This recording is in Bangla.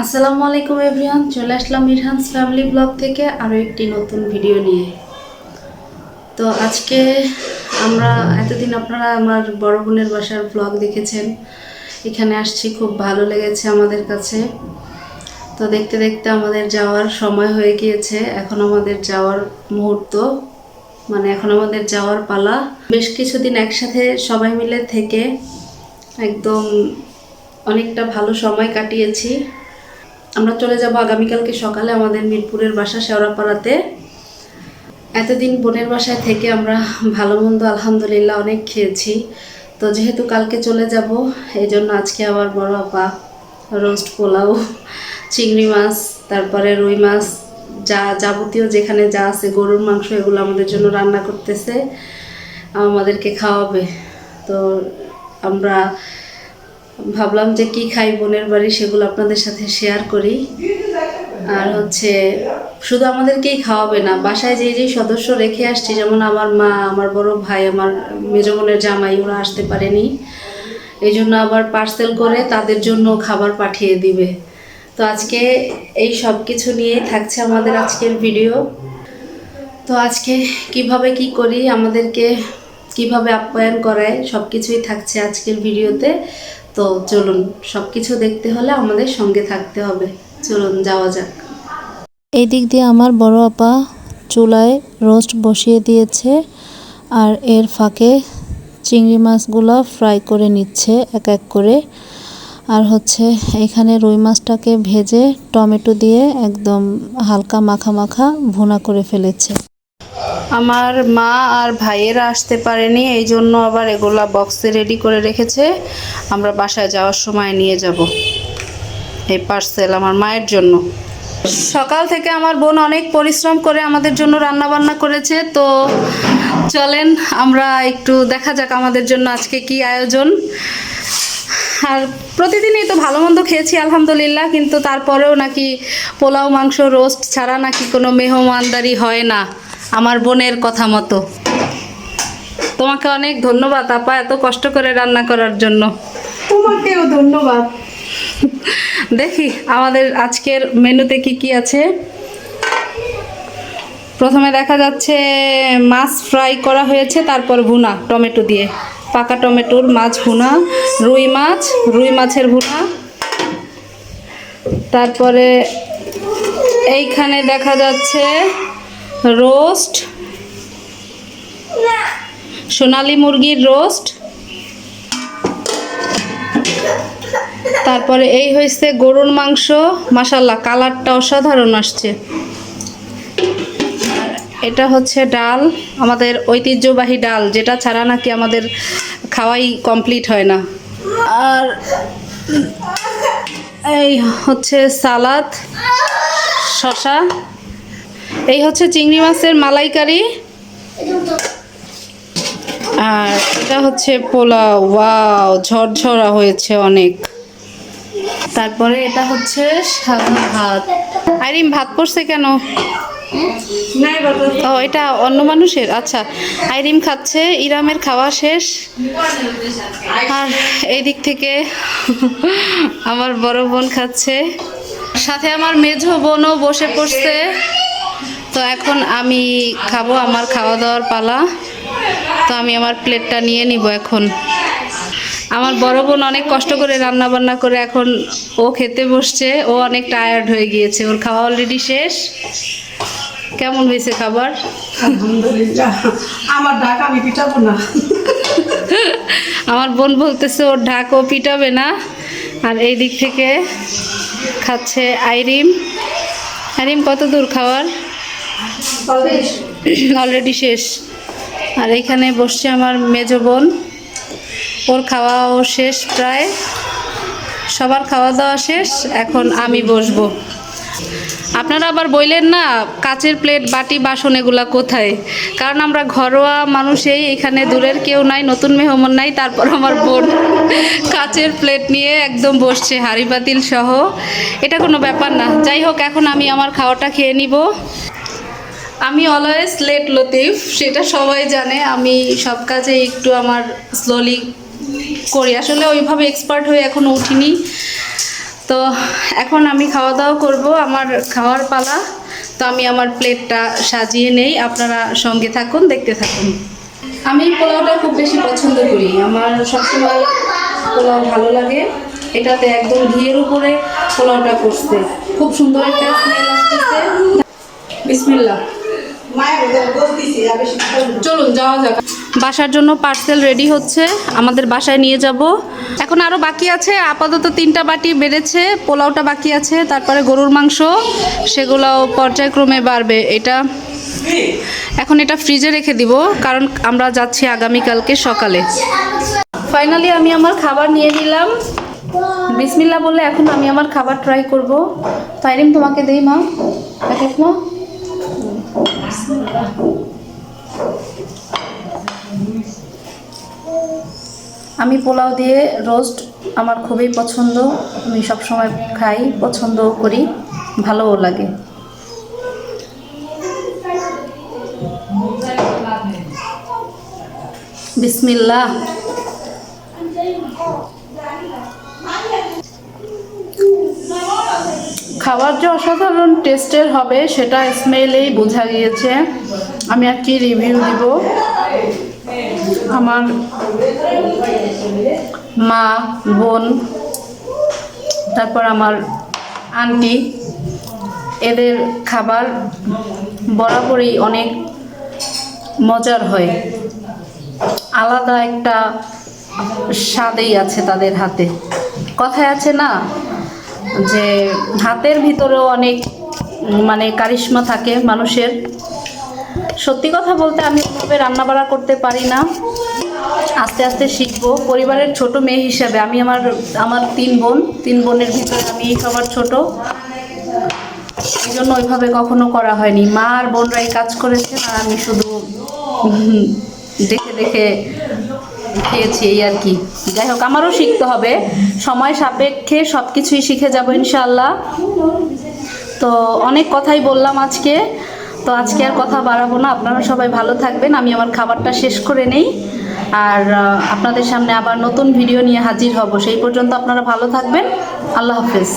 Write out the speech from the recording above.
আসসালামু আলাইকুম এভরিওয়ান, চলে আসলাম ইরহানস ফ্যামিলি ব্লগ থেকে আরও একটি নতুন ভিডিও নিয়ে। তো আজকে আমরা এতদিন আপনারা আমার বড় বোনের বাসার ব্লগ দেখেছেন। এখানে আসছি, খুব ভালো লেগেছে আমাদের কাছে। তো দেখতে দেখতে আমাদের যাওয়ার সময় হয়ে গিয়েছে। এখন আমাদের যাওয়ার মুহূর্ত, মানে এখন আমাদের যাওয়ার পালা। বেশ কিছুদিন একসাথে সবাই মিলে থেকে একদম অনেকটা ভালো সময় কাটিয়েছি। আমরা চলে যাব আগামীকালকে সকালে আমাদের মিরপুরের বাসা শেওড়াপাড়াতে। এতদিন বোনের বাসায় থেকে আমরা ভালো মন্দ আলহামদুলিল্লাহ অনেক খেয়েছি। তো যেহেতু কালকে চলে যাব, এই জন্য আজকে আবার বড় আপা রোস্ট, পোলাও, চিংড়ি মাছ, তারপরে রুই মাছ, যা যাবতীয় যেখানে যা আছে, গরুর মাংস, এগুলো আমাদের জন্য রান্না করতেছে, আমাদেরকে খাওয়াবে। তো আমরা ভাবলাম যে কি খাই বোনের বাড়ি, সেগুলো আপনাদের সাথে শেয়ার করি। আর হচ্ছে শুধু আমাদেরকেই খাওয়াবে না, বাসায় যে সদস্য রেখে আসছি, যেমন আমার মা, আমার বড় ভাই, আমার মেজ বোনের জামাই, ওরা আসতে পারেনি, এই জন্য আবার পার্সেল করে তাদের জন্য খাবার পাঠিয়ে দিবে। তো আজকে এই সব কিছু নিয়েই থাকছে আমাদের আজকের ভিডিও। তো আজকে কিভাবে কি করি, আমাদেরকে কিভাবে আপ্যায়ন করায়, সব কিছুই থাকছে আজকের ভিডিওতে। তো চলুন, সব কিছু দেখতে হলে আমাদের সঙ্গে থাকতে হবে। চলুন যাওয়া যাক। এই দিক দিয়ে আমার বড় আপা চুলায় রোস্ট বসিয়ে দিয়েছে, আর এর ফাঁকে চিংড়ি মাছগুলো ফ্রাই করে নিচ্ছে এক এক করে। আর হচ্ছে এখানে রুই মাছটাকে ভেজে টমেটো দিয়ে একদম হালকা মাখা মাখা ভুনা করে ফেলেছে। আমার মা আর ভাইয়েরা আসতে পারেনি, এই জন্য আবার এগুলা বক্সে রেডি করে রেখেছে। আমরা বাসায় যাওয়ার সময় নিয়ে যাব এই পার্সেল আমার মায়ের জন্য। সকাল থেকে আমার বোন অনেক পরিশ্রম করে আমাদের জন্য রান্না বান্না করেছে। তো চলেন আমরা একটু দেখা যাক আমাদের জন্য আজকে কি আয়োজন। আর প্রতিদিনই তো ভালো মন্দ খেয়েছি আলহামদুলিল্লাহ, কিন্তু তারপরেও নাকি পোলাও, মাংস, রোস্ট ছাড়া নাকি কোনো মেহমানদারি হয় না আমার বোনের কথা মতো। তোমাকে অনেক ধন্যবাদ আপা, এত কষ্ট করে রান্না করার জন্য। তোমাকেও ধন্যবাদ। দেখি আমাদের আজকের মেনুতে কি কি আছে। প্রথমে দেখা যাচ্ছে মাছ ফ্রাই করা হয়েছে, তারপর ভুনা টমেটো দিয়ে, পাকা টমেটোর মাছ ভুনা, রুই মাছের ভুনা। তারপরে এইখানে দেখা যাচ্ছে রোস্ট, সোনালী মুরগির রোস্ট। তারপরে এই হয়েছে গরুর মাংস, মাশাআল্লাহ কালারটা অসাধারণ আসছে। এটা হচ্ছে ডাল, আমাদের ঐতিহ্যবাহী ডাল, যেটা ছাড়া নাকি আমাদের খাওয়াই কমপ্লিট হয় না। আর এই হচ্ছে সালাদ, শসা। এই হচ্ছে চিংড়ি মাছের মালাইকারি। আর এটা হচ্ছে পোলাও, ওয়াও ঝরঝরা হয়েছে অনেক। তারপরে এটা হচ্ছে সাদা ভাত। আইরিম ভাত পড়ছে কেন? ও এটা অন্য মানুষের, আচ্ছা। আইরিম খাচ্ছে, ইরামের খাওয়া শেষ। আর এই দিক থেকে আমার বড় বোন খাচ্ছে, সাথে আমার মেঝো বোনও বসে পড়ছে। তো এখন আমি খাবো, আমার খাওয়া দাওয়ার পালা। তো আমি আমার প্লেটটা নিয়ে নিব এখন। আমার বড় বোন অনেক কষ্ট করে রান্না বান্না করে এখন ও খেতে বসছে। ও অনেক টায়ার্ড হয়ে গিয়েছে, ওর খাওয়া অলরেডি শেষ। কেমন হয়েছে খাবার? আলহামদুলিল্লাহ। আমার ডাক আমি পিটাবো না। আমার বোন বলতেছে ওর ঢাক ও পিটাবে না। আর এই দিক থেকে খাচ্ছে আইরিম। আইরিম কত দূর খাওয়ার? অলরেডি শেষ। আর এইখানে বসছে আমার মেজো বোন, ওর খাওয়াও শেষ প্রায়। সবার খাওয়া দাওয়া শেষ, এখন আমি বসবো। আপনারা আবার বললেন না কাচের প্লেট, বাটি, বাসন এগুলা কোথায়? কারণ আমরা ঘরোয়া মানুষই, এখানে দূরের কেউ নাই, নতুন মেহমান নাই। তারপর আমার বোন কাচের প্লেট নিয়ে একদম বসছে, হাঁড়ি পাতিল সহ। এটা কোনো ব্যাপার না। যাই হোক, এখন আমি আমার খাওয়াটা খেয়ে নিব। আমি অলওয়েজ লেট লতিফ, সেটা সবাই জানে। আমি সব কাজে একটু আমার স্লোলি করি, আসলে ওইভাবে এক্সপার্ট হয়ে এখনও উঠিনি। তো এখন আমি খাওয়া দাওয়া করব, আমার খাওয়ার পালা। তো আমি আমার প্লেটটা সাজিয়ে নেই, আপনারা সঙ্গে থাকুন, দেখতে থাকুন। আমি পোলাওটা খুব বেশি পছন্দ করি, আমার সবসময় পোলাও ভালো লাগে। এটাতে একদম ঘিয়ের উপরে পোলাওটা করছে, খুব সুন্দর একটা স্মেল আসতেছে। বিসমিল্লাহ, চলুন যাওয়া যাক। বাসার জন্য পার্সেল রেডি হচ্ছে, আমাদের বাসায় নিয়ে যাব। এখন আরও বাকি আছে, আপাতত 3টা বাটি বেড়েছে, পোলাওটা বাকি আছে, তারপরে গরুর মাংস, সেগুলোও পর্যায়ক্রমে বাড়বে। এখন এটা ফ্রিজে রেখে দিব, কারণ আমরা যাচ্ছি আগামীকালকে সকালে। ফাইনালি আমি আমার খাবার নিয়ে নিলাম। বিসমিল্লাহ বললে এখন আমি আমার খাবার ট্রাই করব। তাইরিম তোমাকে দেই মা, এক মা। আমি পোলাও দিয়ে রোস্ট আমার খুবই পছন্দ, আমি সবসময় খাই, পছন্দও করি, ভালোও লাগে। বিসমিল্লাহ। খাবার যে অসাধারণ টেস্টের হবে সেটা স্মেলেই বোঝা গিয়েছে। আমি আর কি রিভিউ দিব। আমার মা, বোন, তারপর আমার আন্টি, এদের খাবার বরাবরই অনেক মজার হয়, আলাদা একটা স্বাদেই আছে তাদের হাতে। কথায় আছে না যে হাতের ভিতরেও অনেক মানে কারিশমা থাকে মানুষের। সত্যি কথা বলতে আমি ওভাবে রান্নাবাড়া করতে পারি না, আস্তে আস্তে শিখবো। পরিবারের ছোট মেয়ে হিসাবে আমি আমার 3 বোনের ভিতরে আমি সবার ছোট, এই জন্য ওইভাবে কখনো করা হয়নি। মা আর বোনরাই কাজ করেছেন আর আমি শুধু দেখে দেখে খেয়েছি, এই আর কি। যাই হোক, আমারও শিখতে হবে, সময় সাপেক্ষে সব কিছুই শিখে যাব ইনশাআল্লাহ। তো অনেক কথাই বললাম আজকে, তো আজকে আর কথা বাড়াবো না। আপনারা সবাই ভালো থাকবেন, আমি আমার খাবারটা শেষ করে নেই, আর আপনাদের সামনে আবার নতুন ভিডিও নিয়ে হাজির হব। সেই পর্যন্ত আপনারা ভালো থাকবেন, আল্লাহ হাফেজ।